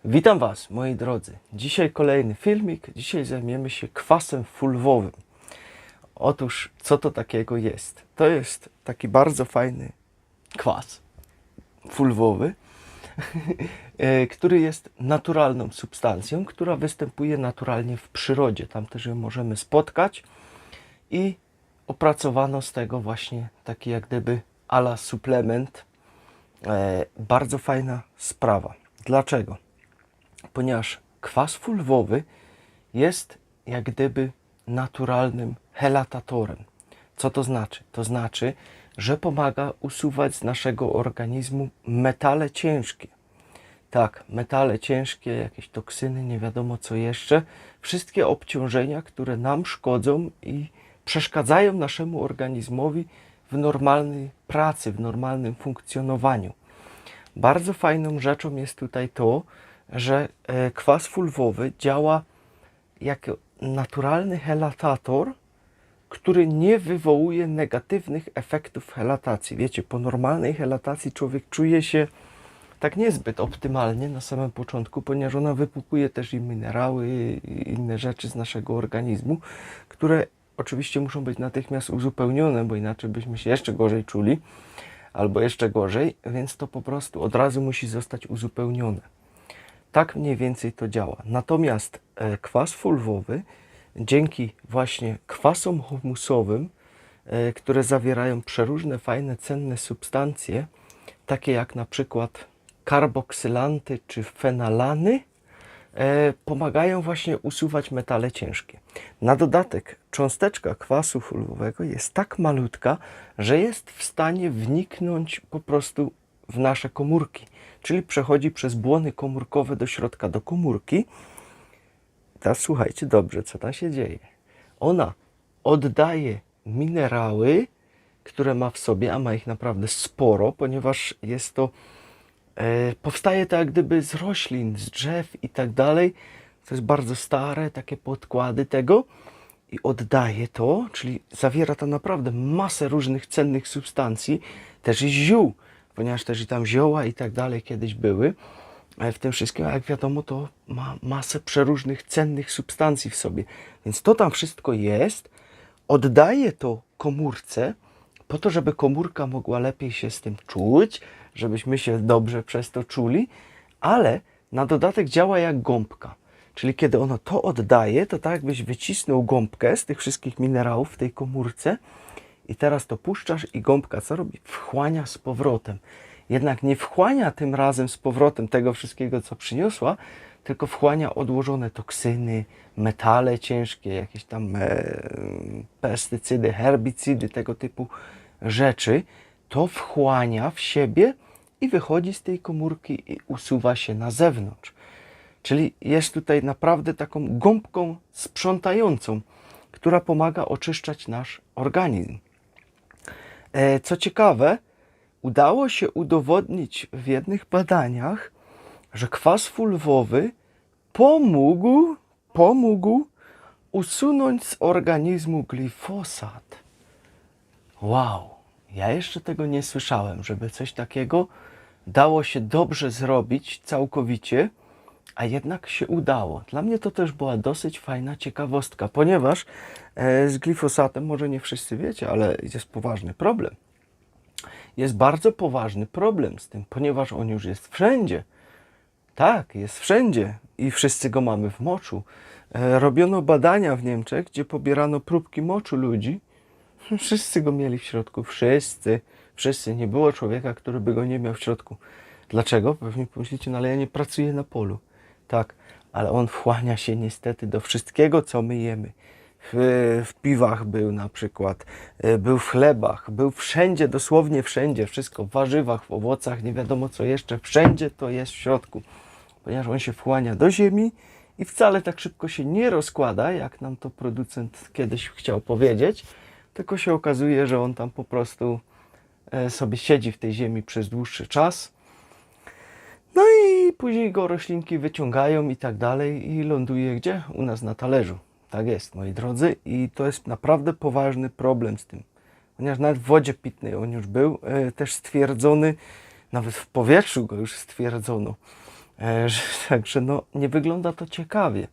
Witam Was, moi drodzy. Dzisiaj kolejny filmik. Dzisiaj zajmiemy się kwasem fulwowym. Otóż, co to takiego jest? To jest taki bardzo fajny kwas fulwowy, który jest naturalną substancją, która występuje naturalnie w przyrodzie. Tam też ją możemy spotkać i opracowano z tego właśnie taki jak gdyby a la suplement. Bardzo fajna sprawa. Dlaczego? Ponieważ kwas fulwowy jest jak gdyby naturalnym helatatorem. Co to znaczy? To znaczy, że pomaga usuwać z naszego organizmu metale ciężkie. Tak, metale ciężkie, jakieś toksyny, nie wiadomo co jeszcze. Wszystkie obciążenia, które nam szkodzą i przeszkadzają naszemu organizmowi w normalnej pracy, w normalnym funkcjonowaniu. Bardzo fajną rzeczą jest tutaj to, że kwas fulwowy działa jako naturalny helatator, który nie wywołuje negatywnych efektów helatacji. Wiecie, po normalnej helatacji człowiek czuje się tak niezbyt optymalnie na samym początku, ponieważ ona wypukuje też i minerały, i inne rzeczy z naszego organizmu, które oczywiście muszą być natychmiast uzupełnione, bo inaczej byśmy się jeszcze gorzej czuli, albo jeszcze gorzej, więc to po prostu od razu musi zostać uzupełnione. Tak mniej więcej to działa. Natomiast kwas fulwowy, dzięki właśnie kwasom humusowym, które zawierają przeróżne fajne, cenne substancje, takie jak na przykład karboksylanty czy fenalany, pomagają właśnie usuwać metale ciężkie. Na dodatek cząsteczka kwasu fulwowego jest tak malutka, że jest w stanie wniknąć po prostu w nasze komórki, czyli przechodzi przez błony komórkowe do środka, do komórki. Teraz słuchajcie dobrze, co tam się dzieje. Ona oddaje minerały, które ma w sobie, a ma ich naprawdę sporo, ponieważ jest to, powstaje to jak gdyby z roślin, z drzew i tak dalej. To jest bardzo stare, takie podkłady tego i oddaje to, czyli zawiera to naprawdę masę różnych cennych substancji, też i ziół, ponieważ też i tam zioła i tak dalej kiedyś były w tym wszystkim, a jak wiadomo, to ma masę przeróżnych cennych substancji w sobie. Więc to tam wszystko jest, oddaje to komórce po to, żeby komórka mogła lepiej się z tym czuć, żebyśmy się dobrze przez to czuli, ale na dodatek działa jak gąbka. Czyli kiedy ono to oddaje, to tak jakbyś wycisnął gąbkę z tych wszystkich minerałów w tej komórce i teraz to puszczasz i gąbka co robi? Wchłania z powrotem. Jednak nie wchłania tym razem z powrotem tego wszystkiego, co przyniosła, tylko wchłania odłożone toksyny, metale ciężkie, jakieś tam pestycydy, herbicydy, tego typu rzeczy. To wchłania w siebie i wychodzi z tej komórki i usuwa się na zewnątrz. Czyli jest tutaj naprawdę taką gąbką sprzątającą, która pomaga oczyszczać nasz organizm. Co ciekawe, udało się udowodnić w jednych badaniach, że kwas fulwowy pomógł usunąć z organizmu glifosat. Wow, ja jeszcze tego nie słyszałem, żeby coś takiego dało się dobrze zrobić całkowicie, a jednak się udało. Dla mnie to też była dosyć fajna ciekawostka, ponieważ z glifosatem, może nie wszyscy wiecie, ale jest poważny problem. Jest bardzo poważny problem z tym, ponieważ on już jest wszędzie. Tak, jest wszędzie i wszyscy go mamy w moczu. Robiono badania w Niemczech, gdzie pobierano próbki moczu ludzi. Wszyscy go mieli w środku. Wszyscy. Nie było człowieka, który by go nie miał w środku. Dlaczego? Pewnie pomyślicie, no ale ja nie pracuję na polu. Tak, ale on wchłania się niestety do wszystkiego, co my jemy. W piwach był na przykład, był w chlebach, był wszędzie, dosłownie wszędzie, wszystko w warzywach, w owocach, nie wiadomo co jeszcze, wszędzie to jest w środku, ponieważ on się wchłania do ziemi i wcale tak szybko się nie rozkłada, jak nam to producent kiedyś chciał powiedzieć, tylko się okazuje, że on tam po prostu sobie siedzi w tej ziemi przez dłuższy czas. No i później go roślinki wyciągają i tak dalej i ląduje gdzie? U nas na talerzu. Tak jest, moi drodzy, i to jest naprawdę poważny problem z tym, ponieważ nawet w wodzie pitnej on już był też stwierdzony, nawet w powietrzu go już stwierdzono, Także no, nie wygląda to ciekawie.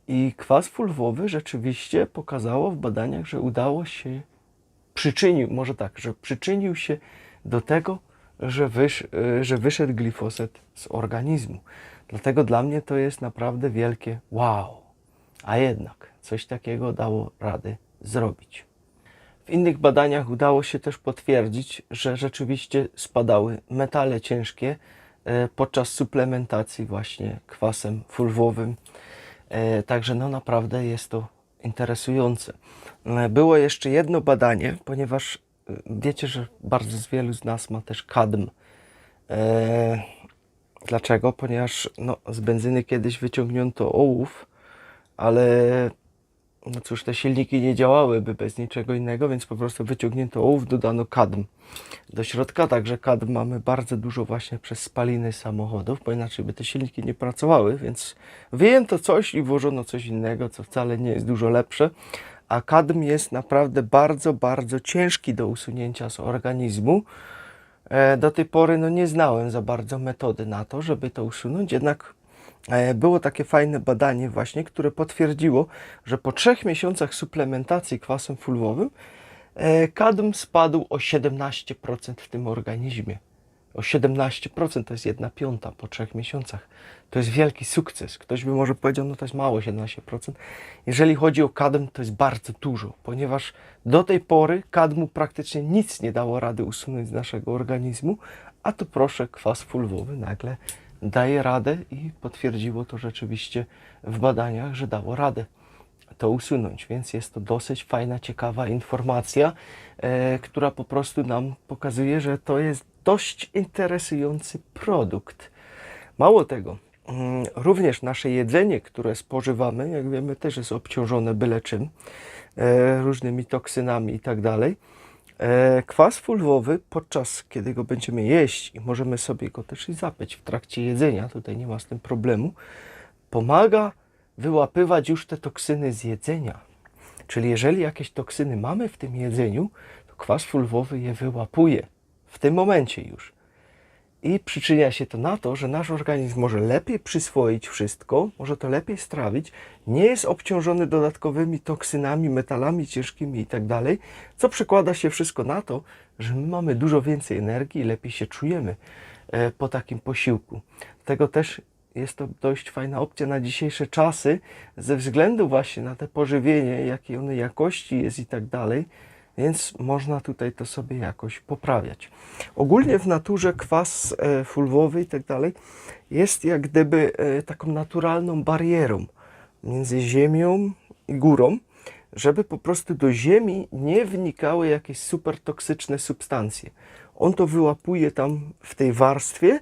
I kwas fulwowy rzeczywiście pokazało w badaniach, że udało się, przyczynił się do tego, że wyszedł glifoset z organizmu. Dlatego dla mnie to jest naprawdę wielkie wow. A jednak coś takiego dało radę zrobić. W innych badaniach udało się też potwierdzić, że rzeczywiście spadały metale ciężkie podczas suplementacji właśnie kwasem fulwowym. Także no naprawdę jest to interesujące. Było jeszcze jedno badanie, ponieważ wiecie, że bardzo wielu z nas ma też kadm. Dlaczego? Ponieważ no, z benzyny kiedyś wyciągnięto ołów, ale no cóż, te silniki nie działałyby bez niczego innego, więc po prostu wyciągnięto ołów, dodano kadm do środka, także kadm mamy bardzo dużo właśnie przez spaliny samochodów, bo inaczej by te silniki nie pracowały, więc wyjęto coś i włożono coś innego, co wcale nie jest dużo lepsze, a kadm jest naprawdę bardzo, bardzo ciężki do usunięcia z organizmu. Do tej pory no, nie znałem za bardzo metody na to, żeby to usunąć, jednak było takie fajne badanie właśnie, które potwierdziło, że po 3 miesiącach suplementacji kwasem fulwowym kadm spadł o 17% w tym organizmie. O 17% to jest 1/5 po 3 miesiącach. To jest wielki sukces. Ktoś by może powiedział, no to jest mało 17%. Jeżeli chodzi o kadm, to jest bardzo dużo, ponieważ do tej pory kadmu praktycznie nic nie dało rady usunąć z naszego organizmu, a tu proszę, kwas fulwowy nagle daje radę i potwierdziło to rzeczywiście w badaniach, że dało radę to usunąć, więc jest to dosyć fajna, ciekawa informacja, która po prostu nam pokazuje, że to jest dość interesujący produkt. Mało tego, również nasze jedzenie, które spożywamy, jak wiemy, też jest obciążone byle czym, różnymi toksynami i tak dalej. Kwas fulwowy, podczas kiedy go będziemy jeść i możemy sobie go też i zapić w trakcie jedzenia, tutaj nie ma z tym problemu, pomaga wyłapywać już te toksyny z jedzenia. Czyli jeżeli jakieś toksyny mamy w tym jedzeniu, to kwas fulwowy je wyłapuje w tym momencie już. I przyczynia się to na to, że nasz organizm może lepiej przyswoić wszystko, może to lepiej strawić, nie jest obciążony dodatkowymi toksynami, metalami ciężkimi i tak dalej, co przekłada się wszystko na to, że my mamy dużo więcej energii i lepiej się czujemy po takim posiłku. Dlatego też jest to dość fajna opcja na dzisiejsze czasy, ze względu właśnie na te pożywienie, jakiej one jakości jest i tak dalej, więc można tutaj to sobie jakoś poprawiać. Ogólnie w naturze kwas fulwowy i tak dalej jest jak gdyby taką naturalną barierą między ziemią i górą, żeby po prostu do ziemi nie wnikały jakieś super toksyczne substancje. On to wyłapuje tam w tej warstwie,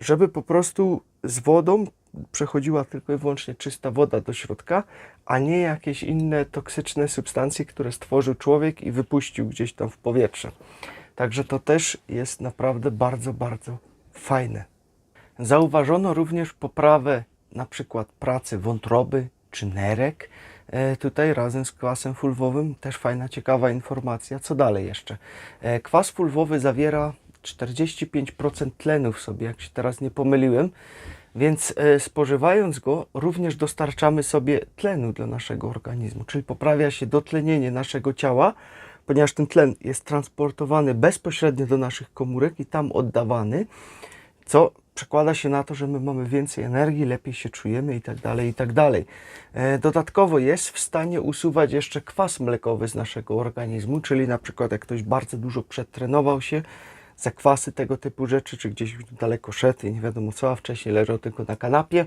żeby po prostu z wodą przechodziła tylko i wyłącznie czysta woda do środka, a nie jakieś inne toksyczne substancje, które stworzył człowiek i wypuścił gdzieś tam w powietrze. Także to też jest naprawdę bardzo, bardzo fajne. Zauważono również poprawę na przykład pracy wątroby czy nerek. Tutaj razem z kwasem fulwowym też fajna, ciekawa informacja. Co dalej jeszcze? Kwas fulwowy zawiera 45% tlenu w sobie, jak się teraz nie pomyliłem, więc spożywając go również dostarczamy sobie tlenu dla naszego organizmu, czyli poprawia się dotlenienie naszego ciała, ponieważ ten tlen jest transportowany bezpośrednio do naszych komórek i tam oddawany, co przekłada się na to, że my mamy więcej energii, lepiej się czujemy i tak dalej, i tak dalej. Dodatkowo jest w stanie usuwać jeszcze kwas mlekowy z naszego organizmu, czyli na przykład jak ktoś bardzo dużo przetrenował się, zakwasy, tego typu rzeczy, czy gdzieś daleko szedł i nie wiadomo co, a wcześniej leżał tylko na kanapie,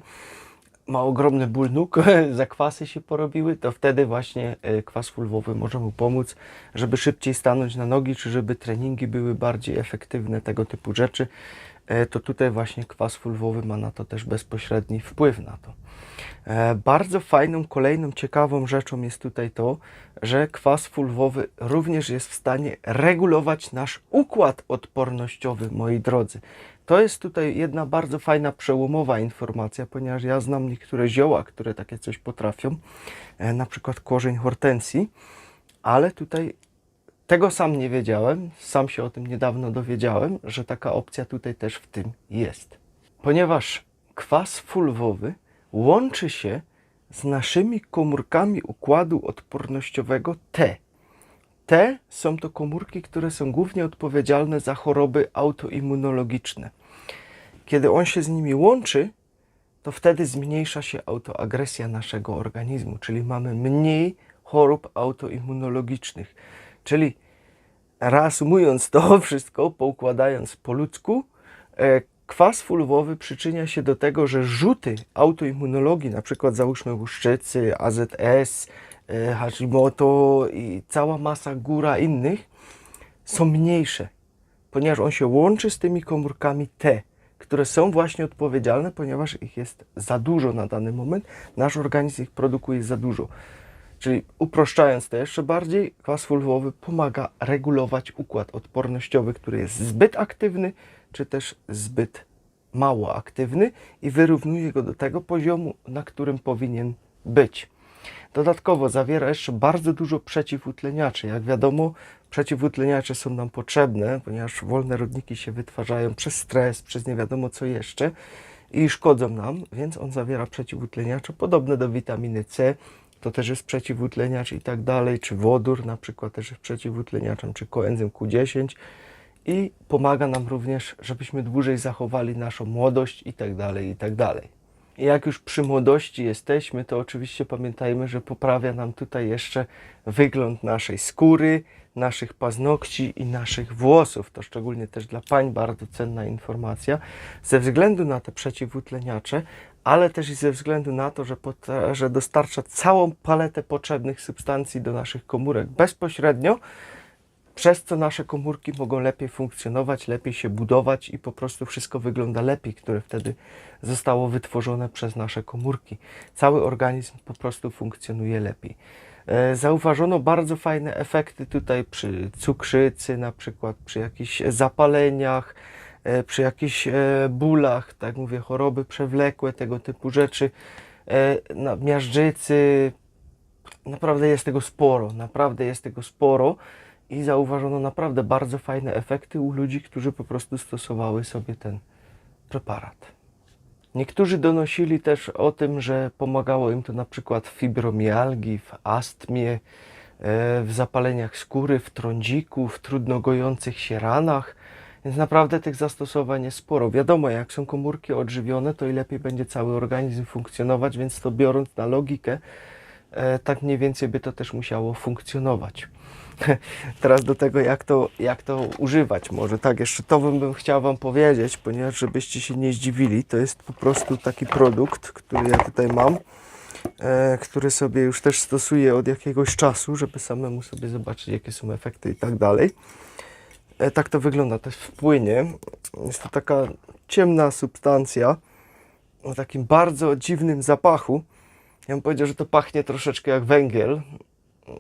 ma ogromny ból nóg, zakwasy się porobiły, to wtedy właśnie kwas fulwowy może mu pomóc, żeby szybciej stanąć na nogi, czy żeby treningi były bardziej efektywne, tego typu rzeczy. To tutaj właśnie kwas fulwowy ma na to też bezpośredni wpływ na to. Bardzo fajną, kolejną ciekawą rzeczą jest tutaj to, że kwas fulwowy również jest w stanie regulować nasz układ odpornościowy, moi drodzy. To jest tutaj jedna bardzo fajna, przełomowa informacja, ponieważ ja znam niektóre zioła, które takie coś potrafią, na przykład korzeń hortensji, ale tutaj tego sam nie wiedziałem, sam się o tym niedawno dowiedziałem, że taka opcja tutaj też w tym jest. Ponieważ kwas fulwowy łączy się z naszymi komórkami układu odpornościowego T. T są to komórki, które są głównie odpowiedzialne za choroby autoimmunologiczne. Kiedy on się z nimi łączy, to wtedy zmniejsza się autoagresja naszego organizmu, czyli mamy mniej chorób autoimmunologicznych. Czyli reasumując to wszystko, poukładając po ludzku, kwas fulwowy przyczynia się do tego, że rzuty autoimmunologii, na przykład załóżmy łuszczycy, AZS, Hashimoto i cała masa góra innych, są mniejsze, ponieważ on się łączy z tymi komórkami T, które są właśnie odpowiedzialne, ponieważ ich jest za dużo na dany moment, nasz organizm ich produkuje za dużo. Czyli uproszczając to jeszcze bardziej, kwas fulwowy pomaga regulować układ odpornościowy, który jest zbyt aktywny, czy też zbyt mało aktywny i wyrównuje go do tego poziomu, na którym powinien być. Dodatkowo zawiera jeszcze bardzo dużo przeciwutleniaczy. Jak wiadomo, przeciwutleniacze są nam potrzebne, ponieważ wolne rodniki się wytwarzają przez stres, przez nie wiadomo co jeszcze i szkodzą nam, więc on zawiera przeciwutleniacze podobne do witaminy C, to też jest przeciwutleniacz i tak dalej, czy wodór na przykład też jest przeciwutleniaczem, czy koenzym Q10 i pomaga nam również, żebyśmy dłużej zachowali naszą młodość i tak dalej, i tak dalej. I jak już przy młodości jesteśmy, to oczywiście pamiętajmy, że poprawia nam tutaj jeszcze wygląd naszej skóry, naszych paznokci i naszych włosów. To szczególnie też dla pań bardzo cenna informacja, ze względu na te przeciwutleniacze, ale też i ze względu na to, że dostarcza całą paletę potrzebnych substancji do naszych komórek bezpośrednio, przez co nasze komórki mogą lepiej funkcjonować, lepiej się budować i po prostu wszystko wygląda lepiej, które wtedy zostało wytworzone przez nasze komórki. Cały organizm po prostu funkcjonuje lepiej. Zauważono bardzo fajne efekty tutaj przy cukrzycy, na przykład przy jakichś zapaleniach, przy jakichś bólach, tak mówię, choroby przewlekłe, tego typu rzeczy, miażdżycy. Naprawdę jest tego sporo. I zauważono naprawdę bardzo fajne efekty u ludzi, którzy po prostu stosowali sobie ten preparat. Niektórzy donosili też o tym, że pomagało im to na przykład w fibromialgii, w astmie, w zapaleniach skóry, w trądziku, w trudno gojących się ranach. Więc naprawdę tych zastosowań jest sporo. Wiadomo, jak są komórki odżywione, to i lepiej będzie cały organizm funkcjonować, więc to biorąc na logikę, tak mniej więcej by to też musiało funkcjonować. Teraz do tego, jak to używać. Może tak, jeszcze to bym chciał Wam powiedzieć, ponieważ żebyście się nie zdziwili, to jest po prostu taki produkt, który ja tutaj mam, który sobie już też stosuję od jakiegoś czasu, żeby samemu sobie zobaczyć, jakie są efekty i tak dalej. Tak to wygląda, to jest w płynie. Jest to taka ciemna substancja o takim bardzo dziwnym zapachu. Ja bym powiedział, że to pachnie troszeczkę jak węgiel.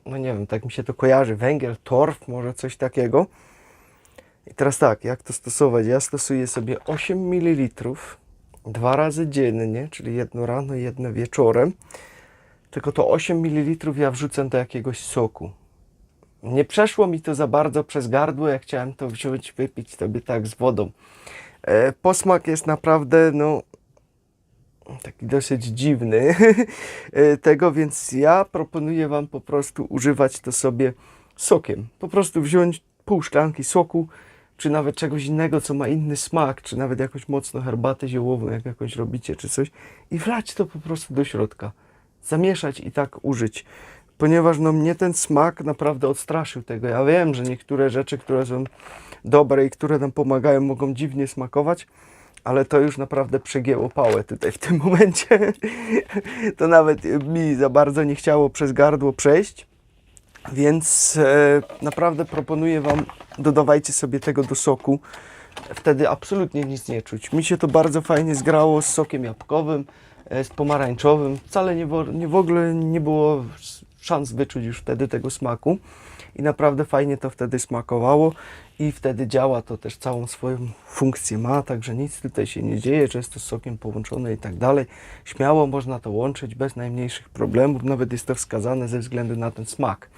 No nie wiem, tak mi się to kojarzy. Węgiel, torf, może coś takiego. I teraz tak, jak to stosować? Ja stosuję sobie 8 ml 2 razy dziennie, czyli jedno rano i jedno wieczorem. Tylko to 8 ml ja wrzucę do jakiegoś soku. Nie przeszło mi to za bardzo przez gardło, jak chciałem to wziąć, wypić sobie tak z wodą. Posmak jest naprawdę, no, taki dosyć dziwny tego, więc ja proponuję Wam po prostu używać to sobie sokiem. Po prostu wziąć pół szklanki soku, czy nawet czegoś innego, co ma inny smak, czy nawet jakąś mocno herbatę ziołową, jak jakąś robicie, czy coś, i wlać to po prostu do środka. Zamieszać i tak użyć. Ponieważ no, mnie ten smak naprawdę odstraszył tego. Ja wiem, że niektóre rzeczy, które są dobre i które nam pomagają, mogą dziwnie smakować, ale to już naprawdę przegięło pałę tutaj w tym momencie. To nawet mi za bardzo nie chciało przez gardło przejść. Więc naprawdę proponuję Wam, dodawajcie sobie tego do soku. Wtedy absolutnie nic nie czuć. Mi się to bardzo fajnie zgrało z sokiem jabłkowym, z pomarańczowym. Wcale w ogóle nie było szans wyczuć już wtedy tego smaku. I naprawdę fajnie to wtedy smakowało i wtedy działa to też całą swoją funkcję ma, także nic tutaj się nie dzieje, że jest to z sokiem połączone i tak dalej. Śmiało można to łączyć bez najmniejszych problemów, nawet jest to wskazane ze względu na ten smak.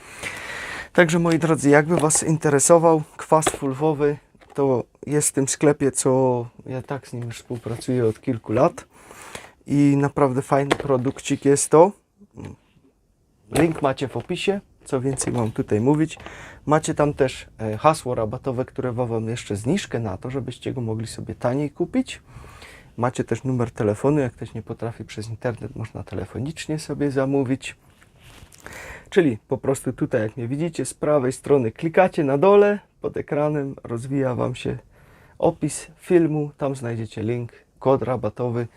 Także moi drodzy, jakby Was interesował kwas fulwowy, to jest w tym sklepie, co ja tak z nim już współpracuję od kilku lat. i naprawdę fajny produkcik jest to. Link macie w opisie, co więcej mam tutaj mówić. Macie tam też hasło rabatowe, które wam jeszcze zniżkę na to, żebyście go mogli sobie taniej kupić. Macie też numer telefonu, jak ktoś nie potrafi przez internet, można telefonicznie sobie zamówić. Czyli po prostu tutaj, jak mnie widzicie, z prawej strony klikacie na dole, pod ekranem rozwija wam się opis filmu, tam znajdziecie link, kod rabatowy,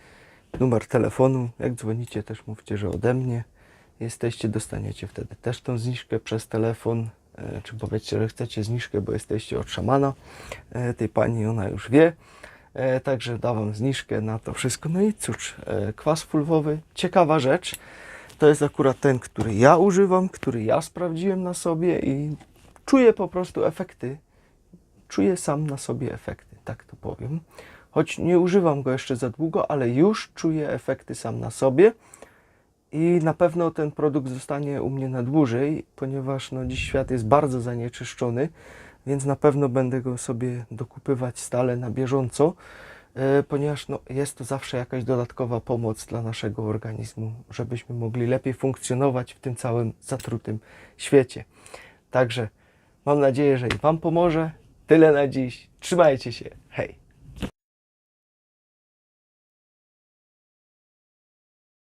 numer telefonu. Jak dzwonicie, też mówcie, że ode mnie jesteście, dostaniecie wtedy też tą zniżkę przez telefon, czy powiedzcie, że chcecie zniżkę, bo jesteście od szamana tej pani, ona już wie. Także da wam zniżkę na to wszystko. No i cóż, kwas fulwowy, ciekawa rzecz. To jest akurat ten, który ja używam, który ja sprawdziłem na sobie i czuję po prostu efekty. Czuję sam na sobie efekty, tak to powiem. Choć nie używam go jeszcze za długo, ale już czuję efekty sam na sobie. I na pewno ten produkt zostanie u mnie na dłużej, ponieważ no, dziś świat jest bardzo zanieczyszczony, więc na pewno będę go sobie dokupywać stale na bieżąco, ponieważ no, jest to zawsze jakaś dodatkowa pomoc dla naszego organizmu, żebyśmy mogli lepiej funkcjonować w tym całym zatrutym świecie. Także mam nadzieję, że i wam pomoże. Tyle na dziś. Trzymajcie się.